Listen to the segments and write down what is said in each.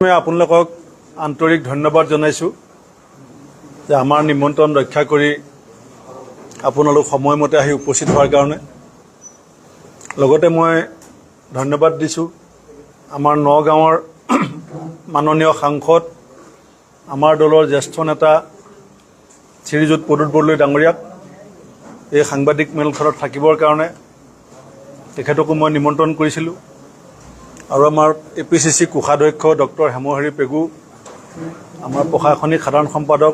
মই আপোনালোকক আন্তৰিক ধন্যবাদ জনাইছোঁ যে আমাৰ নিমন্ত্ৰণ ৰক্ষা কৰি আপোনালোক সময়মতে আহি উপস্থিত হোৱাৰ কাৰণে। লগতে মই ধন্যবাদ দিছোঁ আমাৰ নগাঁৱৰ মাননীয় সাংসদ আমাৰ দলৰ জ্যেষ্ঠ নেতা শ্ৰীযুত প্ৰদ্যুৎ বৰদলৈ ডাঙৰীয়াক এই সাংবাদিক মেলখনত থাকিবৰ কাৰণে তেখেতকো মই নিমন্ত্ৰণ কৰিছিলোঁ। আৰু আমাৰ APCC কোষাধ্যক্ষ ডক্টৰ হেমহৰি পেগু, আমাৰ প্ৰশাসনিক সাধাৰণ সম্পাদক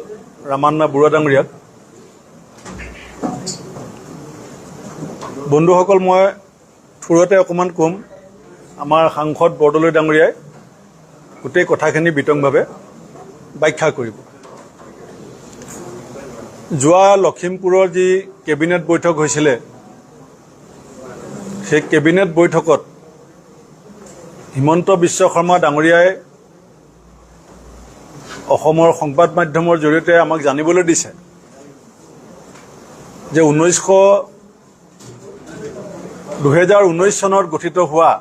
ৰামান্না বৰুৱা ডাঙৰীয়াক। বন্ধুসকল, মই থোৰতে অকণমান ক'ম, আমাৰ সাংসদ বৰদলৈ ডাঙৰীয়াই গোটেই কথাখিনি বিতংভাৱে ব্যাখ্যা কৰিব। যোৱা লখিমপুৰৰ যি কেবিনেট বৈঠক হৈছিলে, সেই কেবিনেট বৈঠকত হিমন্ত বিশ্ব শৰ্মা ডাঙৰীয়াই অসমৰ সংবাদ মাধ্যমৰ জৰিয়তে আমাক জানিবলৈ দিছে যে 2019 চনত গঠিত হোৱা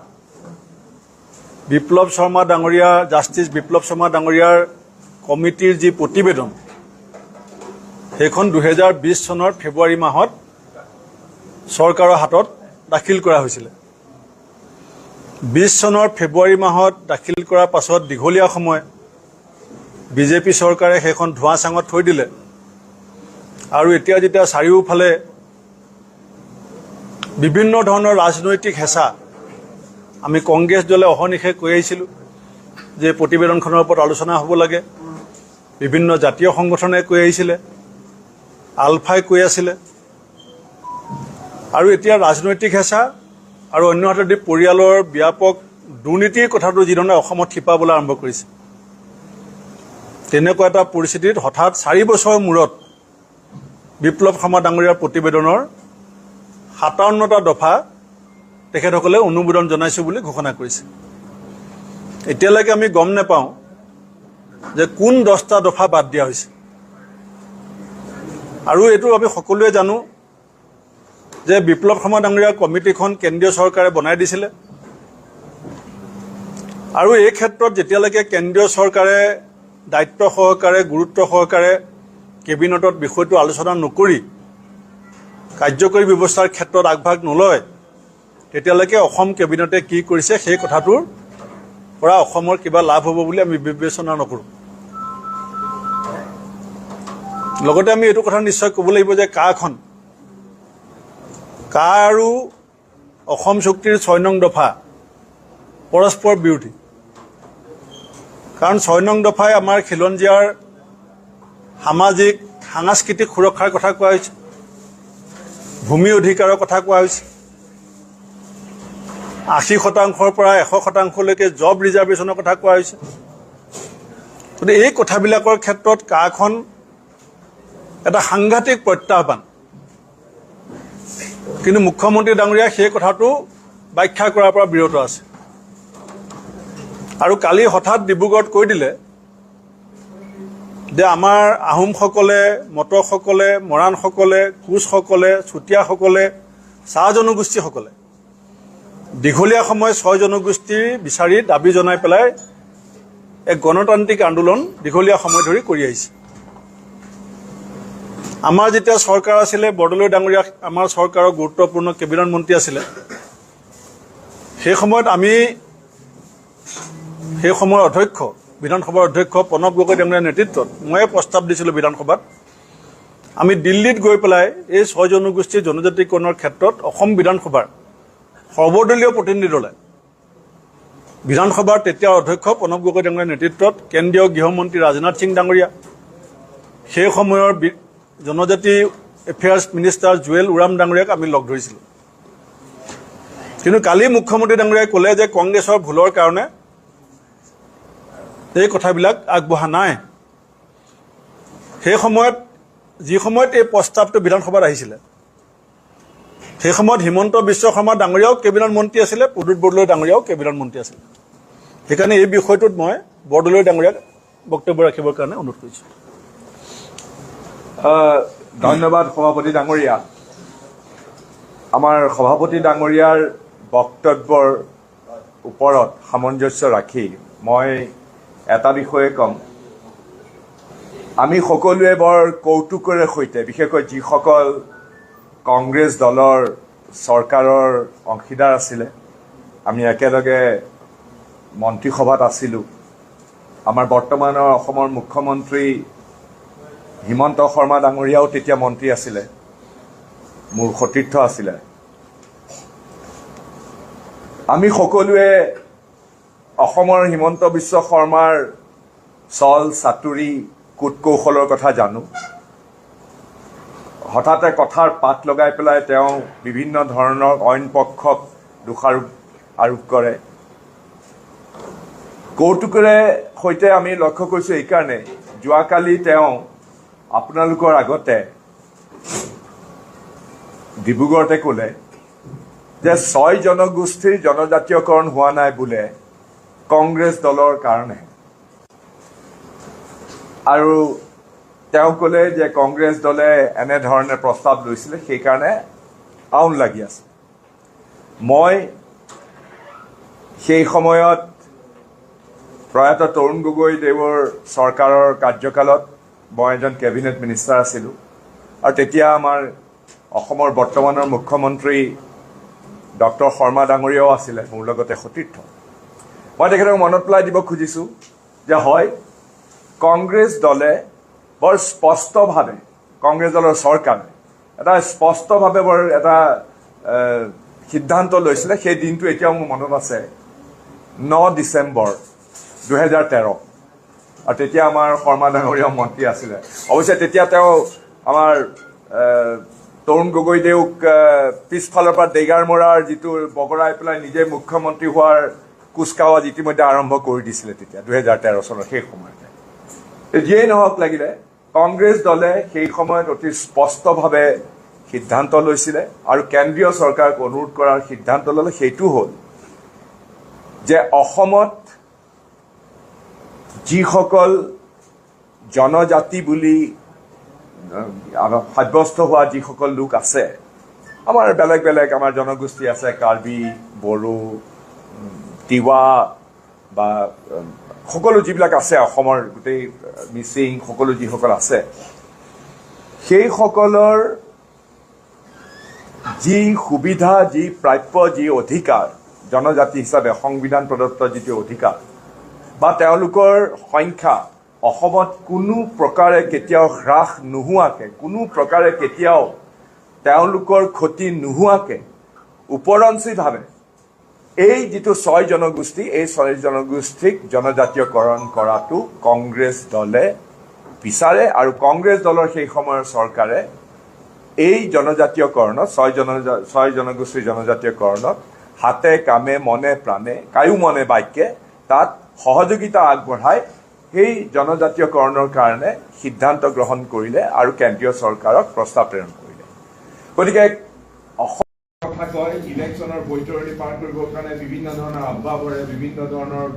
বিপ্লৱ শৰ্মা ডাঙৰীয়া, জাষ্টিছ বিপ্লৱ শৰ্মা ডাঙৰীয়াৰ কমিটিৰ যি প্ৰতিবেদন, সেইখন 2020 চনৰ ফেব্ৰুৱাৰী মাহত চৰকাৰৰ হাতত দাখিল কৰা হৈছিলে। 20 চনৰ ফেব্ৰুৱাৰী মাহত দাখিল কৰাৰ পাছত দীঘলীয়া সময় বিজেপি চৰকাৰে সেইখন ধোঁৱাচাঙত থৈ দিলে। আৰু এতিয়া যেতিয়া চাৰিওফালে বিভিন্ন ধৰণৰ ৰাজনৈতিক হেঁচা, আমি কংগ্ৰেছ দলে অহৰ্নিশে কৈ আহিছিলোঁ যে প্ৰতিবেদনখনৰ ওপৰত আলোচনা হ'ব লাগে, বিভিন্ন জাতীয় সংগঠনে কৈ আহিছিলে, আলফাই কৈ আছিলে, আৰু এতিয়া ৰাজনৈতিক হেঁচা আৰু অন্যহাতেদি পৰিয়ালৰ ব্যাপক দুৰ্নীতিৰ কথাটো যিধৰণে অসমত শিপাবলৈ আৰম্ভ কৰিছে, তেনেকুৱা এটা পৰিস্থিতিত হঠাৎ 4 বছৰৰ মূৰত বিপ্লৱ শৰ্মা ডাঙৰীয়াৰ প্ৰতিবেদনৰ 57টা দফা তেখেতসকলে অনুমোদন জনাইছোঁ বুলি ঘোষণা কৰিছে। এতিয়ালৈকে আমি গম নাপাওঁ যে কোন 10টা দফা বাদ দিয়া হৈছে। আৰু এইটো আমি সকলোৱে জানো যে বিপ্লৱ শৰ্মা ডাঙৰীয়াৰ কমিটিখন কেন্দ্ৰীয় চৰকাৰে বনাই দিছিলে। আৰু এই ক্ষেত্ৰত যেতিয়ালৈকে কেন্দ্ৰীয় চৰকাৰে দায়িত্ব সহকাৰে, গুৰুত্ব সহকাৰে কেবিনেটত বিষয়টো আলোচনা নকৰি কাৰ্যকৰী ব্যৱস্থাৰ ক্ষেত্ৰত আগভাগ নলয়, তেতিয়ালৈকে অসম কেবিনেটে কি কৰিছে সেই কথাটোৰ পৰা অসমৰ কিবা লাভ হ'ব বুলি আমি বিবেচনা নকৰোঁ। লগতে আমি এইটো কথা নিশ্চয় ক'ব লাগিব যে কা আৰু অসম চুক্তিৰ 6 নং দফা পৰস্পৰ বিৰোধী। কাৰণ 6 নং দফাই আমাৰ খিলঞ্জীয়াৰ সামাজিক সাংস্কৃতিক সুৰক্ষাৰ কথা কোৱা হৈছে, ভূমি অধিকাৰৰ কথা কোৱা হৈছে, 80% পৰা 100%লৈকে জব ৰিজাৰ্ভেশ্যনৰ কথা কোৱা হৈছে। গতিকে এই কথাবিলাকৰ ক্ষেত্ৰত কাখন এটা সাংঘাতিক প্ৰত্যাহ্বান। কিন্তু মুখ্যমন্ত্ৰী ডাঙৰীয়া সেই কথাটো ব্যাখ্যা কৰাৰ পৰা বিৰত আছে। আৰু কালি হঠাৎ ডিব্ৰুগড়ত কৈ দিলে যে আমাৰ আহোমসকলে, মটকসকলে, মৰাণসকলে, কোচসকলে, চুতীয়াসকলে, চাহ জনগোষ্ঠীসকলে দীঘলীয়া সময় 6 জনগোষ্ঠী বিচাৰি দাবী জনাই পেলাই এক গণতান্ত্ৰিক আন্দোলন দীঘলীয়া সময় ধৰি কৰি আহিছে। আমাৰ যেতিয়া চৰকাৰ আছিলে, বৰদলৈ ডাঙৰীয়া আমাৰ চৰকাৰৰ গুৰুত্বপূৰ্ণ কেবিনেট মন্ত্ৰী আছিলে, সেই সময়ত আমি সেই সময়ৰ অধ্যক্ষ, বিধানসভাৰ অধ্যক্ষ প্ৰণৱ গগৈ ডাঙৰীয়াৰ নেতৃত্বত ময়ে প্ৰস্তাৱ দিছিলোঁ বিধানসভাত। আমি দিল্লীত গৈ পেলাই এই 6 জনগোষ্ঠীৰ জনজাতিকৰণৰ ক্ষেত্ৰত অসম বিধানসভাৰ সৰ্বদলীয় প্ৰতিনিধি দলে বিধানসভাৰ তেতিয়াৰ অধ্যক্ষ প্ৰণৱ গগৈ ডাঙৰীয়াৰ নেতৃত্বত কেন্দ্ৰীয় গৃহমন্ত্ৰী ৰাজনাথ সিং ডাঙৰীয়া, সেই সময়ৰ জনজাতি এফেয়াৰ্ছ মিনিষ্টাৰ জুৱেল ওৰাম ডাঙৰীয়াক আমি লগ ধৰিছিলোঁ। কিন্তু কালি মুখ্যমন্ত্ৰী ডাঙৰীয়াই ক'লে যে কংগ্ৰেছৰ ভুলৰ কাৰণে এই কথাবিলাক আগবঢ়া নাই। সেই সময়ত যি সময়ত এই প্ৰস্তাৱটো বিধানসভাত আহিছিলে, সেই সময়ত হিমন্ত বিশ্ব শৰ্মা ডাঙৰীয়াও কেবিনেট মন্ত্ৰী আছিলে, প্ৰদ্যুৎ বৰদলৈ ডাঙৰীয়াও কেবিনেট মন্ত্ৰী আছিলে। সেইকাৰণে এই বিষয়টোত মই বৰদলৈ ডাঙৰীয়াক বক্তব্য ৰাখিবৰ কাৰণে অনুৰোধ কৰিছোঁ। ধন্যবাদ সভাপতি ডাঙৰীয়া। আমাৰ সভাপতি ডাঙৰীয়াৰ বক্তব্যৰ ওপৰত সামঞ্জস্য ৰাখি মই এটা বিষয়ে কম, আমি সকলোৱে বৰ কৌতুকৰে সৈতে, বিশেষকৈ যিসকল কংগ্ৰেছ দলৰ চৰকাৰৰ অংশীদাৰ আছিলে, আমি একেলগে মন্ত্ৰীসভাত আছিলোঁ। আমাৰ বৰ্তমানৰ অসমৰ মুখ্যমন্ত্ৰী হিমন্ত শৰ্মা ডাঙৰীয়াও তেতিয়া মন্ত্ৰী আছিলে, মোৰ সতীৰ্থ আছিলে। আমি সকলোৱে অসমৰ হিমন্ত বিশ্ব শৰ্মাৰ চল চাতুৰি কূট কৌশলৰ কথা জানো। হঠাতে কথাৰ পাত লগাই পেলাই তেওঁ বিভিন্ন ধৰণৰ অইন পক্ষক দোষাৰোপ আৰোপ কৰে। কৌতুকেৰে সৈতে আমি লক্ষ্য কৰিছোঁ এইকাৰণে, যোৱাকালি তেওঁ আপোনালোকৰ আগতে ডিব্ৰুগড়তে ক'লে যে 6 জনগোষ্ঠীৰ জনজাতীয়কৰণ হোৱা নাই বোলে কংগ্ৰেছ দলৰ কাৰণে, আৰু তেওঁ ক'লে যে কংগ্ৰেছ দলে এনেধৰণে প্ৰস্তাৱ লৈছিলে, সেইকাৰণে আউন লাগি আছে। মই সেই সময়ত প্ৰয়াত তৰুণ গগৈদেৱৰ চৰকাৰৰ কাৰ্যকালত মই এজন কেবিনেট মিনিষ্টাৰ আছিলোঁ, আৰু তেতিয়া আমাৰ অসমৰ বৰ্তমানৰ মুখ্যমন্ত্ৰী ডক্টৰ শৰ্মা ডাঙৰীয়াও আছিলে, মোৰ লগতে সতীৰ্থ। মই তেখেতক মনত পেলাই দিব খুজিছোঁ যে হয়, কংগ্ৰেছ দলে বৰ স্পষ্টভাৱে, কংগ্ৰেছ দলৰ চৰকাৰে এটা স্পষ্টভাৱে বৰ এটা সিদ্ধান্ত লৈছিলে। সেই দিনটো এতিয়াও মোৰ মনত আছে, 9 ডিচেম্বৰ 2013, আৰু তেতিয়া আমাৰ শৰ্মা ডাঙৰীয়াও মন্ত্ৰী আছিলে। অৱশ্যে তেতিয়া তেওঁ আমাৰ তৰুণ গগৈদেউক পিছফালৰ পৰা ডেগাৰ মৰাৰ যিটো বগৰাই পেলাই নিজে মুখ্যমন্ত্ৰী হোৱাৰ কুচকাৱাজ ইতিমধ্যে আৰম্ভ কৰি দিছিলে তেতিয়া 2013 চনৰ সেই সময়তে। যিয়েই নহওক লাগিলে, কংগ্ৰেছ দলে সেই সময়ত অতি স্পষ্টভাৱে সিদ্ধান্ত লৈছিলে, আৰু কেন্দ্ৰীয় চৰকাৰক অনুৰোধ কৰাৰ সিদ্ধান্ত ল'লে। সেইটো হ'ল যে অসমত যিসকল জনজাতি বুলি সাব্যস্ত হোৱা যিসকল লোক আছে, আমাৰ বেলেগ বেলেগ আমাৰ জনগোষ্ঠী আছে, কাৰ্বি, বড়ো, তিৱা বা সকলো যিবিলাক আছে অসমৰ গোটেই মিচিং, সকলো যিসকল আছে, সেইসকলৰ যি সুবিধা, যি প্ৰাপ্য, যি অধিকাৰ, জনজাতি হিচাপে সংবিধান প্ৰদত্ত যিটো অধিকাৰ বা তেওঁলোকৰ সংখ্যা অসমত কোনো প্ৰকাৰে কেতিয়াও হ্ৰাস নোহোৱাকৈ, কোনো প্ৰকাৰে কেতিয়াও তেওঁলোকৰ ক্ষতি নোহোৱাকৈ ওপৰঞ্চিভাৱে এই যিটো 6 জনগোষ্ঠী, এই 6 জনগোষ্ঠীক জনজাতীয়কৰণ কৰাটো কংগ্ৰেছ দলে বিচাৰে, আৰু কংগ্ৰেছ দলৰ সেই সময়ৰ চৰকাৰে এই জনজাতীয়কৰণত, 6 জনগোষ্ঠীৰ জনজাতীয়কৰণত হাতে কামে মনে প্ৰাণে কায়ো মনে বাক্যে তাত সহযোগিতা আগবঢ়াই সেই জনজাতীয়কৰণৰ কাৰণে সিদ্ধান্ত গ্ৰহণ কৰিলে আৰু কেন্দ্ৰীয় চৰকাৰক প্ৰস্তাৱ প্ৰেৰণ কৰিলে। গতিকে অসম কথা কয়, ইলেকশ্যনৰ বৈতৰণি পাৰ কৰিবৰ কাৰণে বিভিন্ন ধৰণৰ আহ্বাবৰে, বিভিন্ন ধৰণৰ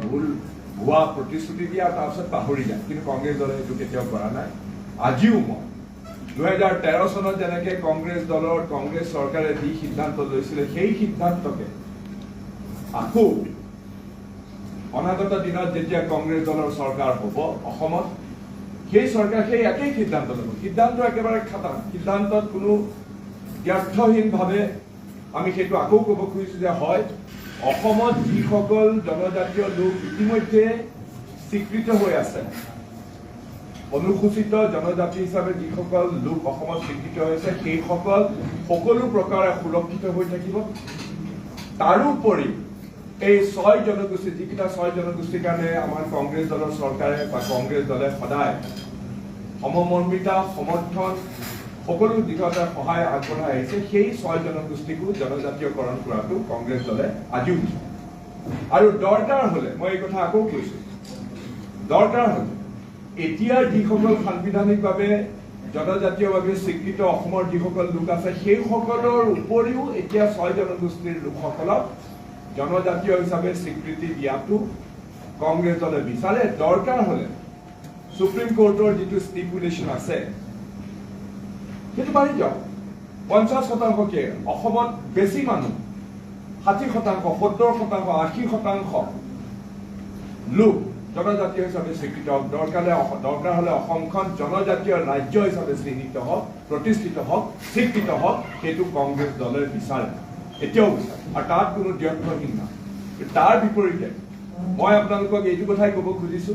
ভুৱা প্ৰতিশ্ৰুতি দিয়া, তাৰপিছত পাহৰি যায়। কিন্তু কংগ্ৰেছ দলে এইটো কেতিয়াও কৰা নাই। আজিও মই 2013 চনত যেনেকৈ কংগ্ৰেছ দলৰ, কংগ্ৰেছ চৰকাৰে যি সিদ্ধান্ত লৈছিলে, সেই সিদ্ধান্তকে আকৌ অনাগত দিনত যেতিয়া কংগ্ৰেছ দলৰ চৰকাৰ হ'ব অসমত, সেই চৰকাৰ সেই একেই সিদ্ধান্ত ল'ব। সিদ্ধান্ত একেবাৰে খাটাং, সিদ্ধান্তত কোনো ব্যৰ্থহীনভাৱে আমি সেইটো আকৌ ক'ব খুজিছোঁ যে হয়, অসমত যিসকল জনজাতীয় লোক ইতিমধ্যে স্বীকৃত হৈ আছে, অনুসূচিত জনজাতি হিচাপে যিসকল লোক অসমত স্বীকৃত হৈছে, সেইসকল সকলো প্ৰকাৰে সুৰক্ষিত হৈ থাকিব। তাৰোপৰি এই 6 জনগোষ্ঠী, যিকেইটা 6 জনগোষ্ঠীৰ কাৰণে আমাৰ কংগ্ৰেছ দলৰ চৰকাৰে বা কংগ্ৰেছ দলে সদায় সমমৰ্মিতা, সমৰ্থন, সকলো দিশতে সহায় আগবঢ়াই আহিছে, সেই 6 জনগোষ্ঠীকো জনজাতীয়কৰণ কৰাটো কংগ্ৰেছ দলে আজিও দিছে। আৰু দৰকাৰ হ'লে, মই এই কথা আকৌ কৈছোঁ, দৰকাৰ হ'লে এতিয়া যিসকল সাংবিধানিকভাৱে জনজাতীয়ভাৱে স্বীকৃত অসমৰ যিসকল লোক আছে, সেইসকলৰ উপৰিও এতিয়া 6 জনগোষ্ঠীৰ লোকসকলক জনজাতীয় হিচাপে স্বীকৃতি দিয়াটো কংগ্ৰেছ দলে বিচাৰে। দৰকাৰ হ'লে সুপ্ৰিম কোৰ্টৰ যিটো ষ্টিপুলেশ্যন আছে, সেইটো বাঢ়ি যাওক। 50%কে অসমত বেছি মানুহ, 60%, 70%, 80% লোক জনজাতীয় হিচাপে স্বীকৃত হওক, দৰকাৰ হ'লে অসমখন জনজাতীয় ৰাজ্য হিচাপে চিহ্নিত হওক, প্ৰতিষ্ঠিত হওক, স্বীকৃত হওক, সেইটো কংগ্ৰেছ দলে বিচাৰে, এতিয়াও বিচাৰে, আৰু তাত কোনো দ্ব্যৰ্থহীন নাই। তাৰ বিপৰীতে মই আপোনালোকক এইটো কথাই ক'ব খুজিছো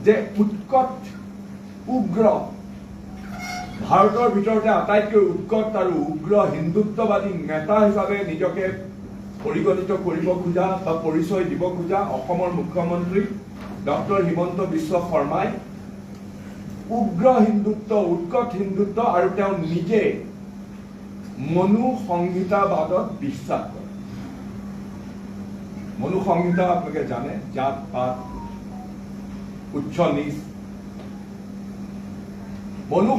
যে উৎকট উগ্ৰ ভাৰতৰ ভিতৰতে আটাইতকৈ উৎকট আৰু উগ্ৰ হিন্দুত্ববাদী নেতা হিচাপে নিজকে পৰিগণিত কৰিব খোজা বা পৰিচয় দিব খোজা অসমৰ মুখ্যমন্ত্ৰী ডক্টৰ হিমন্ত বিশ্ব শৰ্মাই উগ্ৰ হিন্দুত্ব, উৎকট হিন্দুত্ব আৰু তেওঁ নিজে মনু সংহিতাবাদত বিশ্বাস কৰে। মনু সংহিতা আপোনালোকে জানে, জাত পাত উচ্চ নিচ। মনু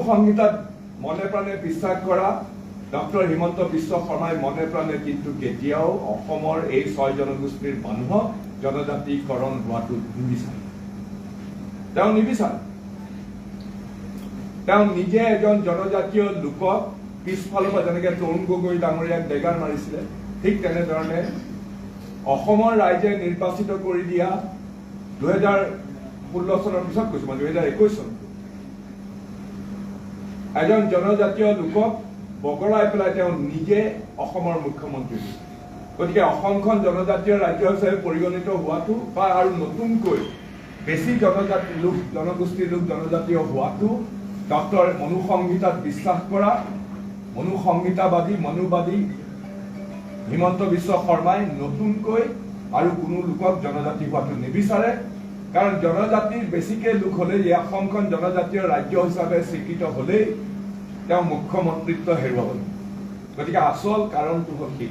সংহিতাত মনে প্ৰাণে বিশ্বাস কৰা ডক্টৰ হিমন্ত বিশ্ব শৰ্মাই মনে প্ৰাণে কিন্তু কেতিয়াও অসমৰ এই 6 জনগোষ্ঠীৰ মানুহক জনজাতিকৰণ হোৱাটো নিবিচাৰে। তেওঁ নিবিচাৰে। তেওঁ নিজে এজন জনজাতীয় লোকক পিছফালৰ পৰা যেনেকে তৰুণ গগৈ ডাঙৰীয়াক ডেগাৰ মাৰিছিলে, ঠিক তেনেধৰণে অসমৰ ৰাইজে নিৰ্বাচিত কৰি দিয়া 2016 চনৰ পিছত কৈছো মই 2021 চন এজন জনজাতীয় লোকক বগৰাই পেলাই তেওঁ নিজে অসমৰ মুখ্যমন্ত্ৰী। গতিকে অসমখন জনজাতীয় ৰাজ্য হিচাপে পৰিগণিত হোৱাটো বা আৰু নতুনকৈ বেছি জনগোষ্ঠীৰ লোক জনজাতীয় হোৱাটো ডক্টৰ মনু সংহিতাত বিশ্বাস কৰা মনুবাদী হিমন্ত বিশ্ব শৰ্মাই নতুনকৈ আৰু কোনো লোকক জনজাতি হোৱাটো নিবিচাৰে। কাৰণ জনজাতিৰ বেছিকে লোক হ'লে এই অসমখন জনজাতীয় ৰাজ্য হিচাপে স্বীকৃত হ'লেই তেওঁ মুখ্যমন্ত্ৰীত্ব হেৰুৱাব। গতিকে আচল কাৰণটো হ'ল কি?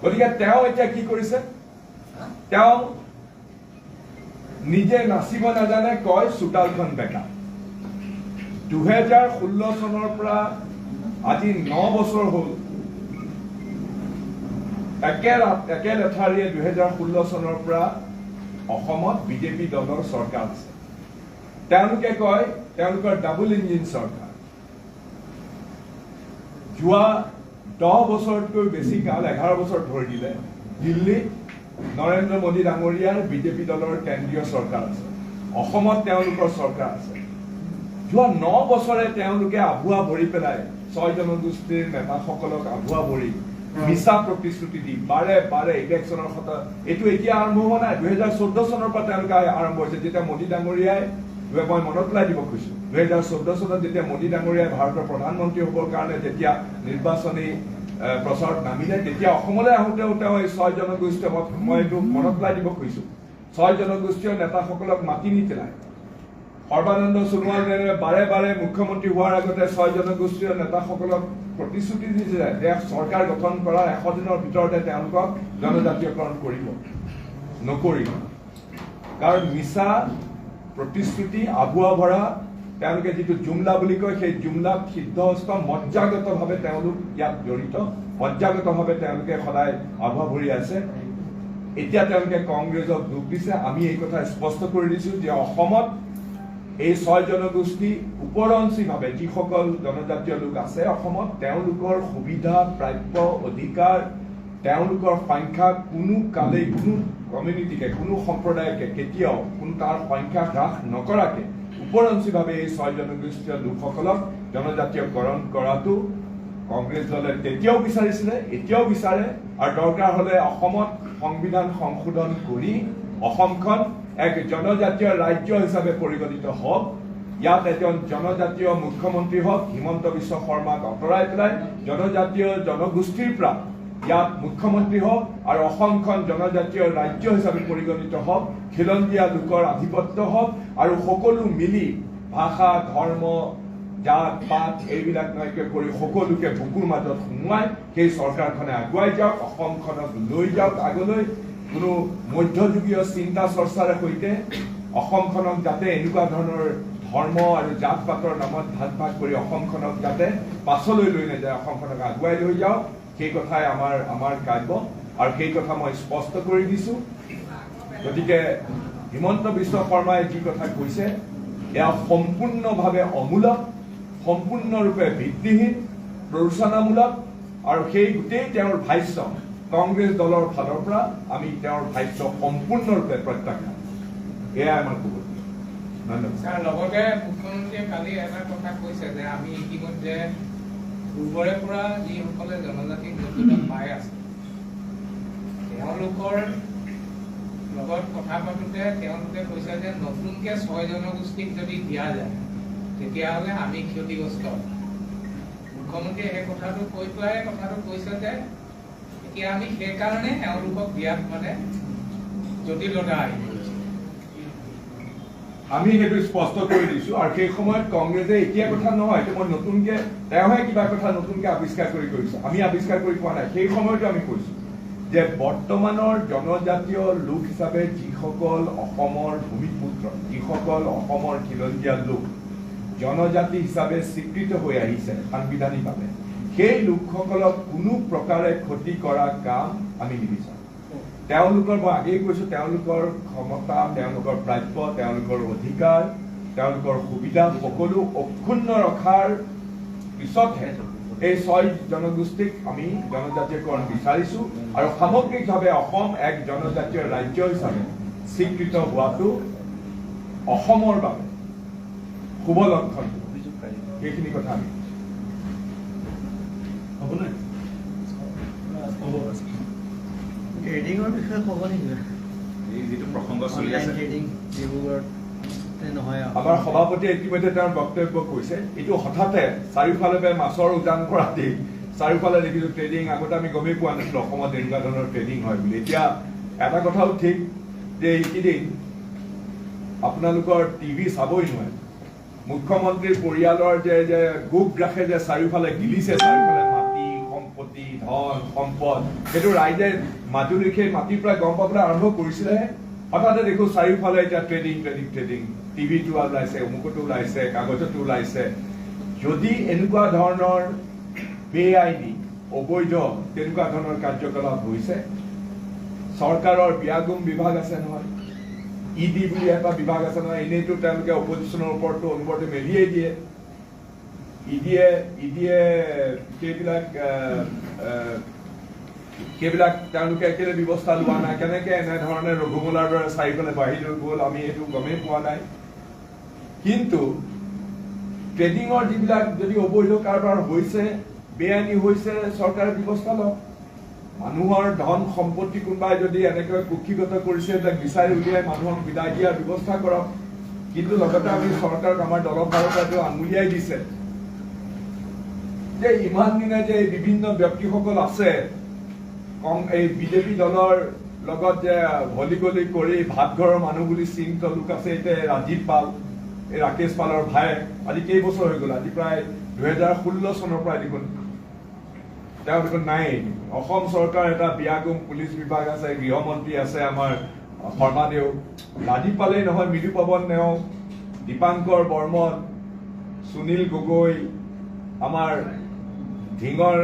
গতিকে তেওঁ এতিয়া কি কৰিছে? তেওঁ নিজে নাচিব নাজানে, কয় চোতালখন বেকা। 2016 চনৰ পৰা আজি 9 বছৰ হ'ল একে লেঠাৰিয়ে 2016 চনৰ পৰা অসমত বিজেপি দলৰ চৰকাৰ আছে। তেওঁলোকে কয় তেওঁলোকৰ ডাবল ইঞ্জিন চৰকাৰ। যোৱা 10 বছৰতকৈ বেছি কাল 11 বছৰ ধৰি দিলে দিল্লীত নৰেন্দ্ৰ মোদী ডাঙৰীয়াৰ বিজেপি দলৰ কেন্দ্ৰীয় চৰকাৰ আছে, অসমত তেওঁলোকৰ চৰকাৰ আছে। যোৱা 9 বছৰে তেওঁলোকে আভুৱা ভৰি পেলাই 6 জনগোষ্ঠীৰ নেতাসকলক আভুৱা ভৰি মিছা প্ৰতিশ্ৰুতি দি বাৰে বাৰে ইলেকশ্যনৰ কথা এইটো এতিয়া আৰম্ভ হোৱা নাই। 2014 চনৰ পৰা তেওঁলোকে আৰম্ভ হৈছে, যেতিয়া মোদী ডাঙৰীয়াই, মই মনত পেলাই দিব খুজিছো, 2014 চনত যেতিয়া মোদী ডাঙৰীয়াই ভাৰতৰ প্ৰধানমন্ত্ৰী হ'বৰ কাৰণে যেতিয়া নিৰ্বাচনী প্ৰচাৰত নামিলে, তেতিয়া অসমলৈ আহোঁতেও তেওঁ এই 6 জনগোষ্ঠী, মই এইটো মনত পেলাই দিব খুজিছো, 6 জনগোষ্ঠীয় নেতাসকলক মাতি নিপেলাই সৰ্বানন্দ সোণোৱালে বাৰে বাৰে মুখ্যমন্ত্ৰী হোৱাৰ আগতে 6 জনগোষ্ঠীয় নেতাসকলক প্ৰতিশ্ৰুতি দিছিলে যে চৰকাৰ গঠন কৰাৰ 100 দিনৰ ভিতৰতে তেওঁলোকক জনজাতীয়কৰণ কৰিব। নকৰিব, কাৰণ মিছা প্ৰতিশ্ৰুতি, আভুৱা ভৰা, তেওঁলোকে যিটো জুমলা বুলি কয়, সেই জুমলাত সিদ্ধহস্ত মজ্জাগতভাৱে তেওঁলোক ইয়াত জড়িত, মজ্জাগতভাৱে তেওঁলোকে সদায় আভুৱা ভৰি আছে। এতিয়া তেওঁলোকে কংগ্ৰেছক দুখ দিছে। আমি এই কথা স্পষ্ট কৰি দিছো যে অসমত এই 6 জনগোষ্ঠী উপৰঞ্চীভাৱে যিসকল জনজাতীয় লোক আছে অসমত, তেওঁলোকৰ সুবিধা, প্ৰাপ্য, অধিকাৰ, তেওঁলোকৰ সংখ্যা কোনো কালেই কোনো কমিউনিটিকে, কোনো সম্প্ৰদায়কে কেতিয়াও কোনো তাৰ সংখ্যা হ্ৰাস নকৰাকে উপৰঞ্চীভাৱে এই 6 জনগোষ্ঠীয় লোকসকলক জনজাতীয়কৰণ কৰাটো কংগ্ৰেছ দলে তেতিয়াও বিচাৰিছিলে, এতিয়াও বিচাৰে। আৰু দৰকাৰ হ'লে অসমত সংবিধান সংশোধন কৰি অসমখন এক জনজাতীয় ৰাজ্য হিচাপে পৰিগণিত হওক, ইয়াত এজন জনজাতীয় মুখ্যমন্ত্ৰী হওক, হিমন্ত বিশ্ব শৰ্মাক আঁতৰাই পেলাই জনজাতীয় জনগোষ্ঠীৰ পৰা ইয়াত মুখ্যমন্ত্ৰী হওক, আৰু অসমখন জনজাতীয় ৰাজ্য হিচাপে পৰিগণিত হওক, খিলঞ্জীয়া লোকৰ আধিপত্য হওক, আৰু সকলো মিলি ভাষা, ধৰ্ম, জাত পাত এইবিলাক নাইকিয়া কৰি সকলোকে বুকুৰ মাজত সোমোৱাই সেই চৰকাৰখনে আগুৱাই যাওক, অসমখনক লৈ যাওক আগলৈ। কোনো মধ্যযুগীয় চিন্তা চৰ্চাৰে সৈতে অসমখনক যাতে এনেকুৱা ধৰণৰ ধৰ্ম আৰু জাত পাতৰ নামত ভাগ ভাগ কৰি অসমখনক যাতে পাছলৈ লৈ নাযায়, অসমখনক আগুৱাই লৈ যাওক, সেই কথাই আমাৰ কাৰ্য। আৰু সেই কথা মই স্পষ্ট কৰি দিছো। গতিকে হিমন্ত বিশ্ব শৰ্মাই যি কথা কৈছে এয়া সম্পূৰ্ণভাৱে অমূলক, সম্পূৰ্ণৰূপে ভিত্তিহীন, প্ৰৰোচনামূলক, আৰু সেই গোটেই তেওঁৰ ভাষ্য কংগ্ৰেছ দলৰ ফালৰ পৰা আমি তেওঁৰ ভাষ্য সম্পূৰ্ণৰূপে প্ৰত্যাখ্যান। এয়াই আমাৰ ক'ব। ধন্যবাদ। স্যাৰ, লগতে মুখ্যমন্ত্ৰীয়ে কালি এটা কথা কৈছে যে আমি ইতিমধ্যে পূৰ্বৰে পৰা যিসকলে জনজাতিক মৰ্যাদা পাই আছে তেওঁলোকৰ লগত কথা পাতোতে তেওঁলোকে কৈছে যে নতুনকে 6 জনগোষ্ঠীক যদি দিয়া যায় তেতিয়াহ'লে আমি ক্ষতিগ্ৰস্ত। মুখ্যমন্ত্ৰীয়ে সেই কথাটো কৈ পেলাই কথাটো কৈছে যে এতিয়া আমি সেইকাৰণে তেওঁলোকক দিয়াত মানে জটিলতা আহি পৰিছে। আমি সেইটো স্পষ্ট কৰি দিছোঁ আৰু সেই সময়ত কংগ্ৰেছে এতিয়া কথা নহয়, এইটো মই নতুনকৈ তেওঁহে কিবা কথা নতুনকৈ আৱিষ্কাৰ কৰি কৰিছে, আমি আৱিষ্কাৰ কৰি পোৱা নাই। সেই সময়তো আমি কৈছোঁ যে বৰ্তমানৰ জনজাতীয় লোক হিচাপে যিসকল অসমৰ ভূমিপুত্ৰ, যিসকল অসমৰ খিলঞ্জীয়া লোক জনজাতি হিচাপে স্বীকৃত হৈ আহিছে সাংবিধানিকভাৱে, সেই লোকসকলক কোনো প্ৰকাৰে ক্ষতি কৰা কাম আমি নিবিচাৰোঁ। তেওঁলোকৰ, মই আগেয়ে কৈছোঁ, তেওঁলোকৰ ক্ষমতা, তেওঁলোকৰ প্ৰাপ্য, তেওঁলোকৰ অধিকাৰ, তেওঁলোকৰ সুবিধা সকলো অক্ষুণ্ণ ৰখাৰ পিছতহে এই 6 জনগোষ্ঠীক আমি জনজাতীয়কৰণ বিচাৰিছোঁ আৰু সামগ্ৰিকভাৱে অসম এক জনজাতীয় ৰাজ্য হিচাপে স্বীকৃত হোৱাটো অসমৰ বাবে শুভ লক্ষণ। সেইখিনি কথা আমি হ'বনে? ট্ৰেডিঙৰ বিষয়ে ক'ব নেকি? এই যিটো প্ৰসংগ চলি অনলাইন আছে ট্ৰেডিং ডিব্ৰুগড়ত নহয় আমাৰ সভাপতিয়ে ইতিমধ্যে তেওঁৰ বক্তব্য কৈছে। এইটো হঠাতে চাৰিওফালে মাছৰ উজান কৰা দি চাৰিওফালে দেখিছোঁ ট্ৰেডিং। আগতে আমি গমেই পোৱা নাছিলোঁ অসমত এনেকুৱা ধৰণৰ ট্ৰেডিং হয় বুলি। এতিয়া এটা কথাও ঠিক যে এইকেইদিন আপোনালোকৰ টিভি চাবই নোৱাৰে, মুখ্যমন্ত্ৰীৰ পৰিয়ালৰ যে গোপ ৰাখে যে চাৰিওফালে গিলিছে, চাৰিওফালে মাটি সম্পত্তি ধন সম্পদ, সেইটো ৰাইজে মাজুলীৰ সেই মাটিৰ পৰা গম পাবলৈ আৰম্ভ কৰিছিলেহে। হঠাতে দেখোঁ চাৰিওফালে এতিয়া ট্ৰেডিং ট্ৰেডিং ট্ৰেডিং, টিভিটো ওলাইছে, অমুকতো ওলাইছে, কাগজতো ওলাইছে। যদি এনেকুৱা ধৰণৰ বেআইনী অবৈধ তেনেকুৱা ধৰণৰ কাৰ্যকলাপ হৈছে, চৰকাৰৰ বিয়াগুম বিভাগ আছে নহয়, ED বুলি এটা বিভাগ আছে নহয়, এনেইতো তেওঁলোকে অপজিশ্যনৰ ওপৰতো অনুবৰ্তি মেলিয়েই দিয়ে। ইডিয়ে সেইবিলাক তেওঁলোকে একেবাৰে ব্যৱস্থা লোৱা নাই। কেনেকে এনেধৰণে ৰঘুমলাৰ দৰে চাৰিফালে বাঢ়ি লৈ গ'ল আমি এইটো গমেই পোৱা নাই। কিন্তু ট্ৰেডিঙৰ যিবিলাক যদি অবৈধ কাৰবাৰ হৈছে, বেআইনী হৈছে, চৰকাৰে ব্যৱস্থা লওক। মানুহৰ ধন সম্পত্তি কোনোবাই যদি এনেকৈ কুক্ষিগত কৰিছে তাক বিচাৰি উলিয়াই মানুহক বিদায় দিয়াৰ ব্যৱস্থা কৰক। কিন্তু লগতে আমি চৰকাৰক, আমাৰ দলৰ ফালৰ পৰা আঙুলিয়াই দিছে যে ইমান দিনে যে বিভিন্ন ব্যক্তিসকল আছে এই বিজেপি দলৰ লগত যে হলি গলি কৰি ভাতঘৰৰ মানুহ বুলি চিন্তিত লোক আছে। এতিয়া ৰাজীৱ পাল, এই ৰাকেশ পালৰ ভায়েক, আজি কেইবছৰ হৈ গ'ল, আজি প্ৰায় 2016 চনৰ পৰা দেখোন তেওঁ দেখোন নাই। অসম চৰকাৰ এটা বিয়াগুম পুলিচ বিভাগ আছে, গৃহমন্ত্ৰী আছে আমাৰ শৰ্মাদেউ, ৰাজীৱ পালেই নহয়, মৃদু পৱন নেওগ, দীপাংকৰ বৰ্মন, সুনীল গগৈ, আমাৰ ধিঙৰ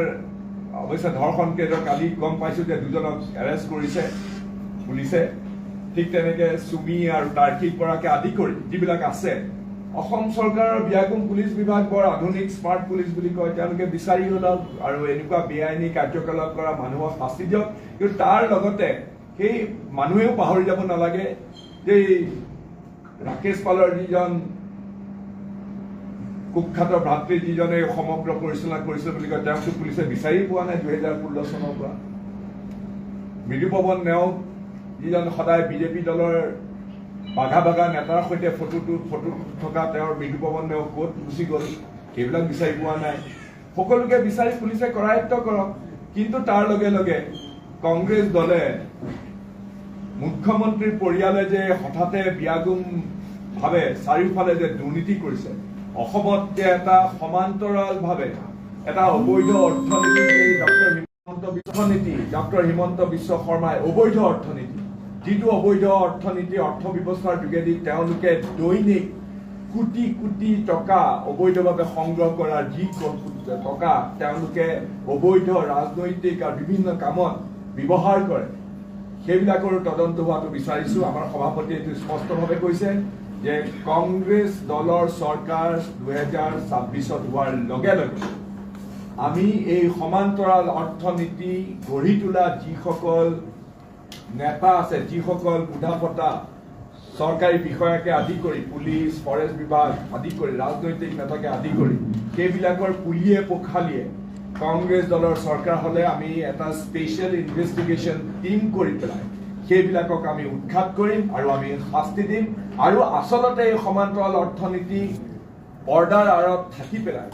অৱশ্যে ধৰ্ষণ কেছৰ কালি গম পাইছোঁ যে 2জনক এৰেষ্ট কৰিছে পুলিচে। ঠিক তেনেকে চুমি আৰু তাৰ্কিক বৰাকে আদি কৰি যিবিলাক আছে, অসম চৰকাৰৰ বিয়াগুম পুলিচ বিভাগ বৰ আধুনিক স্মাৰ্ট পুলিচ বুলি কয়, তেওঁলোকে বিচাৰি ওলাওক আৰু এনেকুৱা বেআইনী কাৰ্যকলাপ কৰা মানুহক শাস্তি দিয়ক। কিন্তু তাৰ লগতে সেই মানুহেও পাহৰি যাব নালাগে যে ৰাকেশ পালৰ যিজন কুখ্যাত ভাতৃ, যিজনে সমগ্ৰ পৰিচালনা কৰিছিল বুলি কয়, তেওঁকতো পুলিচে বিচাৰি পোৱা নাই 2016 চনৰ পৰা। মৃদু পৱন নেওগ, যিজন সদায় বিজেপি দলৰ বাঘা বাঘা নেতাৰ সৈতে ফটো থকা তেওঁৰ মৃদু পৱন নেওগ ক'ত গুচি গ'ল, সেইবিলাক বিচাৰি পোৱা নাই। সকলোকে বিচাৰি পুলিচে কৰায়ত্ব কৰক। কিন্তু তাৰ লগে লগে কংগ্ৰেছ দলে, মুখ্যমন্ত্ৰীৰ পৰিয়ালে যে হঠাতে বিয়াগুম ভাৱে চাৰিওফালে যে দুৰ্নীতি কৰিছে, অসমত যে এটা সমান্তৰালভাৱে এটা অবৈধ অৰ্থনীতি, ডক্টৰ হিমন্ত বিশ্ব শৰ্মাই অবৈধ অৰ্থনীতি, যিটো অবৈধ অৰ্থনীতি অৰ্থ ব্যৱস্থাৰ যোগেদি তেওঁলোকে দৈনিক কোটি কোটি টকা অবৈধভাৱে সংগ্ৰহ কৰাৰ যি টকা তেওঁলোকে অবৈধ ৰাজনৈতিক আৰু বিভিন্ন কামত ব্যৱহাৰ কৰে, সেইবিলাকৰ তদন্ত হোৱাটো বিচাৰিছোঁ। আমাৰ সভাপতিয়ে এইটো স্পষ্টভাৱে কৈছে যে কংগ্ৰেছ দলৰ চৰকাৰ 2026 হোৱাৰ লগে লগে আমি এই সমান্তৰাল অৰ্থনীতি গঢ়ি তোলা যিসকল নেতা আছে, যিসকল বুঢ়াপতা চৰকাৰী বিষয়াকে আদি কৰি পুলিচ, ফৰেষ্ট বিভাগ আদি কৰি ৰাজনৈতিক নেতাকে আদি কৰি সেইবিলাকৰ পুলিয়ে পোখালিয়ে কংগ্ৰেছ দলৰ চৰকাৰ হ'লে আমি এটা স্পেচিয়েল ইনভেষ্টিগেশ্যন টিম কৰি পেলাই সেইবিলাকক আমি উৎখাত কৰিম আৰু আমি শাস্তি দিম। আৰু আচলতে এই সমান্তৰাল অৰ্থনীতি পৰ্দাৰ আঁৰত থাকি পেলাই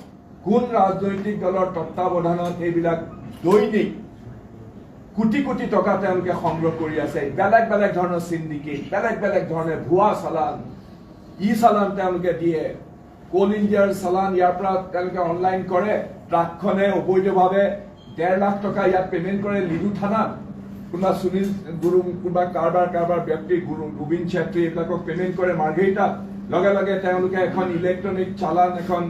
কোন ৰাজনৈতিক দলৰ তত্বাৱধানত এইবিলাক দৈনিক কোটি কোটি টকা তেওঁলোকে সংগ্ৰহ কৰি আছে, বেলেগ বেলেগ ধৰণৰ চিণ্ডিকেট, বেলেগ বেলেগ ধৰণে ভুৱা চালান, চালান তেওঁলোকে দিয়ে, কোল ইণ্ডিয়াৰ চালান ইয়াৰ পৰা তেওঁলোকে অনলাইন কৰে, ট্ৰাকখনে অবৈধভাৱে 1.5 লাখ টকা ইয়াত পেমেণ্ট কৰে লিডু থানাত, কোনোবা সুনীল গুৰু, কোনোবা কাৰোবাৰ ব্যক্তি গোবিন্দ ছেত্ৰী এইবিলাকক পেমেণ্ট কৰে মাৰ্ঘেৰিটাত, লগে লগে তেওঁলোকে এখন ইলেক্ট্ৰনিক চালান এখন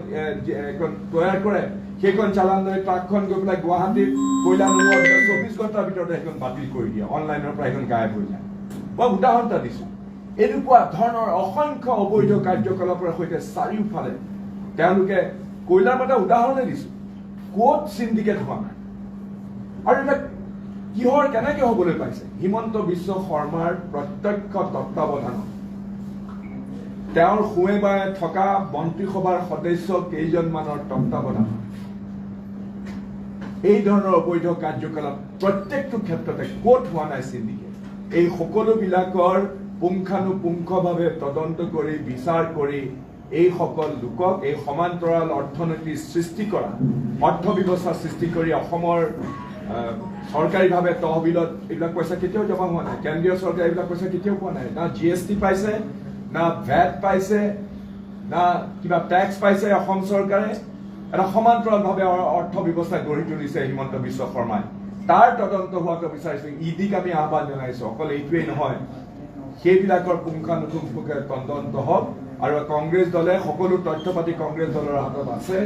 তৈয়াৰ কৰে, সেইখন চালান লৈ ট্ৰাকখন গৈ পেলাই গুৱাহাটীত কয়লা নোহোৱাৰ 24 ঘণ্টাৰ ভিতৰতে সেইখন বাতিল কৰি দিয়ে, অনলাইনৰ পৰা সেইখন গায়ব হৈ যায়। মই উদাহৰণ এটা দিছোঁ। এনেকুৱা ধৰণৰ অসংখ্য অবৈধ কাৰ্যকলাপৰ সৈতে চাৰিওফালে তেওঁলোকে কয়লাৰ এটা উদাহৰণে দিছোঁ, ক'ত চিণ্ডিকেট হোৱা নাই। আৰু এটা কিহৰ কেনেকে হ'বলৈ পাইছে? হিমন্ত বিশ্ব শৰ্মাৰ প্ৰত্যক্ষ তত্বাৱধানত তেওঁৰ সোঁৱে বায়ে থকা মন্ত্ৰীসভাৰ সদস্য কেইজনমানৰ তত্বাৱধানত এই ধৰণৰ অবৈধ কাৰ্যকলাপ প্ৰত্যেকটো ক্ষেত্ৰতে ক'ত হোৱা নাই চিণ্ডিকেট? এই সকলোবিলাকৰ পুংখানুপুংখভাৱে তদন্ত কৰি বিচাৰ কৰি এইসকল লোকক এই সমান্তৰাল অৰ্থনীতিৰ সৃষ্টি কৰা, অৰ্থব্যৱস্থা সৃষ্টি কৰি অসমৰ চৰকাৰীভাৱে তহবিলত এইবিলাক পইচা কেতিয়াও জমা হোৱা নাই, কেন্দ্ৰীয় চৰকাৰে এইবিলাক পইচা কেতিয়াও পোৱা নাই, না GST পাইছে, না ভেট পাইছে, না কিবা টেক্স পাইছে অসম চৰকাৰে। এটা সমান্তৰালভাৱে অৰ্থ ব্যৱস্থা গঢ়ি তুলিছে হিমন্ত বিশ্ব শৰ্মাই, তাৰ তদন্ত হোৱাটো বিচাৰিছো। ইডিক আমি আহ্বান জনাইছো, অকল এইটোৱেই নহয়, সেইবিলাকৰ পুংখানুপুংখভাৱে তদন্ত হওক। আৰু কংগ্ৰেছ দলে সকলো তথ্য পাতি কংগ্ৰেছ দলৰ হাতত আছে,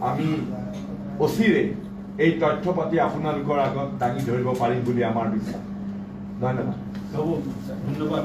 আমি অচিৰে এই তথ্য পাতি আপোনালোকৰ আগত দাঙি ধৰিব পাৰিম বুলি আমাৰ বিশ্বাস। ধন্যবাদ। ধন্যবাদ।